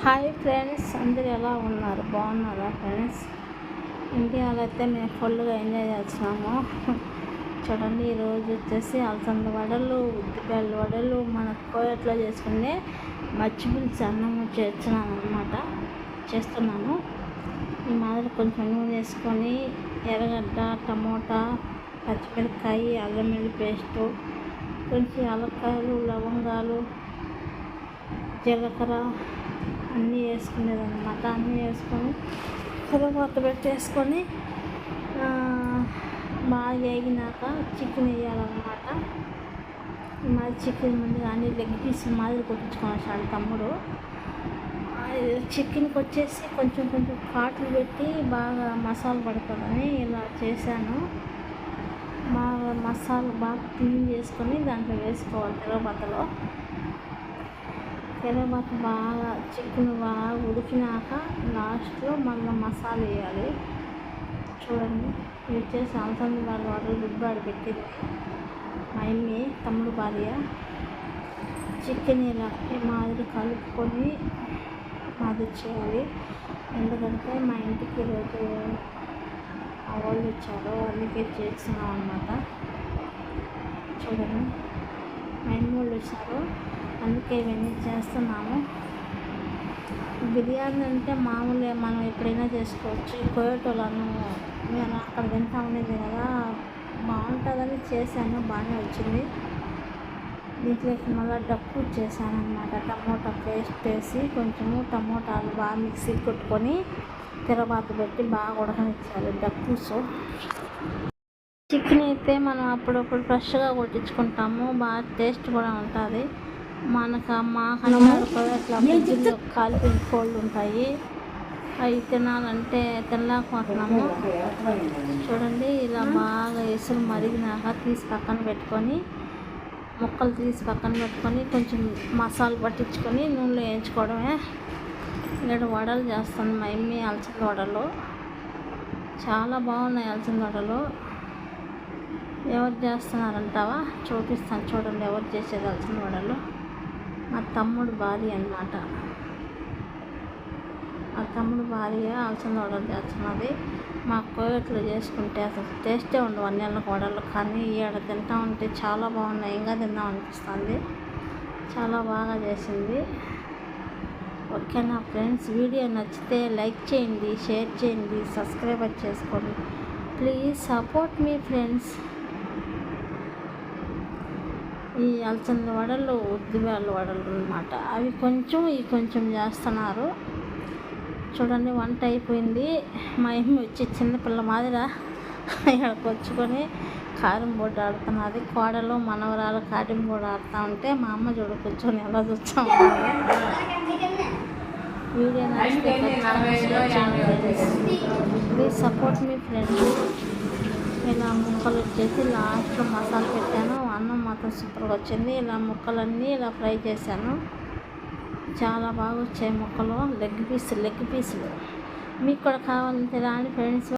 Hi friends, అందరు ఎలా ఉన్నారు? బాగున్నారా ఫ్రెండ్స్? ఇండియాలో అయితే మేము ఫుల్గా ఎంజాయ్ చేస్తున్నాము. చూడండి, ఈరోజు వచ్చేసి అలసంద వడలు, ఉద్దిపల్లి వడలు మన కోయట్లో చేసుకునే మచ్చిపులుసు అన్నము చేస్తున్నాను. ఈ మాదిరి కొంచెం నూనె వేసుకొని ఎర్రగడ్డ, టమోటా, పచ్చిమిరపకాయ, అల్లం వెల్లుల్లి పేస్టు, కొంచెం యాలక్కాయలు, లవంగాలు, జీలకర్ర అన్నీ వేసుకునేదన్నమాట. అన్నీ వేసుకొని తరువాత పెట్టేసుకొని బాగా వేగినాక చికెన్ వేయాలన్నమాట. మాది చికెన్ ముందుగా అన్ని లెగ్ పీస్ మాదిరి కొట్టించుకొని తమ్ముడు. చికెన్కి వచ్చేసి కొంచెం కాట్లు పెట్టి బాగా మసాలా పడుతుందని ఇలా చేశాను. బాగా మసాలా బాగా క్లీన్ చేసుకొని దాంట్లో వేసుకోవాలి. తెరవాత బాగా చికెన్ బాగా ఉడికినాక లాస్ట్లో మళ్ళీ మసాలా వేయాలి. చూడండి, ఇది వచ్చేసి అలసంద వాటర్ రుబ్బాడు పెట్టింది మా అమ్మి, తమ్ముడు భార్య. చికెన్ ఇలా ఈ మాదిరి కలుపుకొని మాదిరి చేయాలి. ఎందుకంటే మా ఇంటికి ఈరోజు వాళ్ళు వచ్చారు, అందుకే చేస్తున్నాం అన్నమాట. చూడండి, మా అమ్మ వాళ్ళు వచ్చారు, అందుకే ఇవన్నీ చేస్తున్నాము. బిర్యానీ అంటే మామూలుగా మనం ఎప్పుడైనా చేసుకోవచ్చు. కోయటోళ్ళను నేను అక్కడ తింటా ఉండేది కదా, బాగుంటుందని చేశాను, బాగానే వచ్చింది. దీంట్లోకి మళ్ళీ డక్కు చేశాను అన్నమాట. టమోటా పేస్ట్ వేసి కొంచెము టమోటాలు బాగా మిక్సీ కొట్టుకొని తిరబాత పెట్టి బాగా ఉడకనిచ్చాలి డక్కుసు. చికెన్ అయితే మనం అప్పుడప్పుడు ఫ్రెష్గా కొట్టించుకుంటాము, బాగా టేస్ట్ కూడా ఉంటుంది. మాకు అట్లా ఫ్రిడ్జ్లో కాలిపోయిన కోళ్ళు ఉంటాయి, అవి తినాలంటే తినలేకపోతున్నాము. చూడండి, ఇలా బాగా ఎసురు మరిగినాక తీసి పక్కన పెట్టుకొని ముక్కలు తీసి పక్కన పెట్టుకొని కొంచెం మసాలా పట్టించుకొని నూనెలో వేయించుకోవడమే. ఇక్కడ వడలు చేస్తాను మా అమ్మి, అలసంద వడలు చాలా బాగున్నాయి. అలసంద వడలు ఎవరు చేస్తున్నారంటావా? చూపిస్తాను చూడండి ఎవరు చేసేది అలసంద వడలు. మా తమ్ముడు భార్య అన్నమాట. మా తమ్ముడు భార్య అలసంద వడలు చేస్తున్నది. మా కోయట్లో చేసుకుంటే అసలు టేస్టే ఉండవు అన్ని వడలు, కానీ ఈడ తింటా ఉంటే చాలా బాగున్నాయి, ఇంకా తిందాం అనిపిస్తుంది. చాలా బాగా చేసింది. ఓకేనా ఫ్రెండ్స్? వీడియో నచ్చితే లైక్ చేయండి, షేర్ చేయండి, సబ్స్క్రైబ్ చేసుకోండి. Please support me friends. ఈ అలసంద వడలు, ఉద్దిపల్లి వడలు అన్నమాట. అవి కొంచెం ఇవి కొంచెం చేస్తున్నారు. చూడండి, వంట అయిపోయింది. మా అమ్మ వచ్చి చిన్నపిల్ల మాదిర ఇక్కడికి వచ్చుకొని కారం బోర్డు ఆడుతున్నది. కోడలు మనవరాలు కారం బోర్డు ఆడుతూ ఉంటే మా అమ్మ చూడ కూర్చొని ఎలా చూస్తాం. వీడియో నచ్చితే ప్లీజ్ సపోర్ట్ మీ ఫ్రెండ్స్. ఇలా ముక్కలు వచ్చేసి లాస్ట్లో మసాలా పెట్టాను. అన్నం మాత్రం సూపర్గా వచ్చింది. ఇలా ముక్కలన్నీ ఇలా ఫ్రై చేశాను, చాలా బాగా వచ్చాయి ముక్కలు. లెగ్ పీసులు మీకు కూడా కావాలంటే రాని ఫ్రెండ్స్.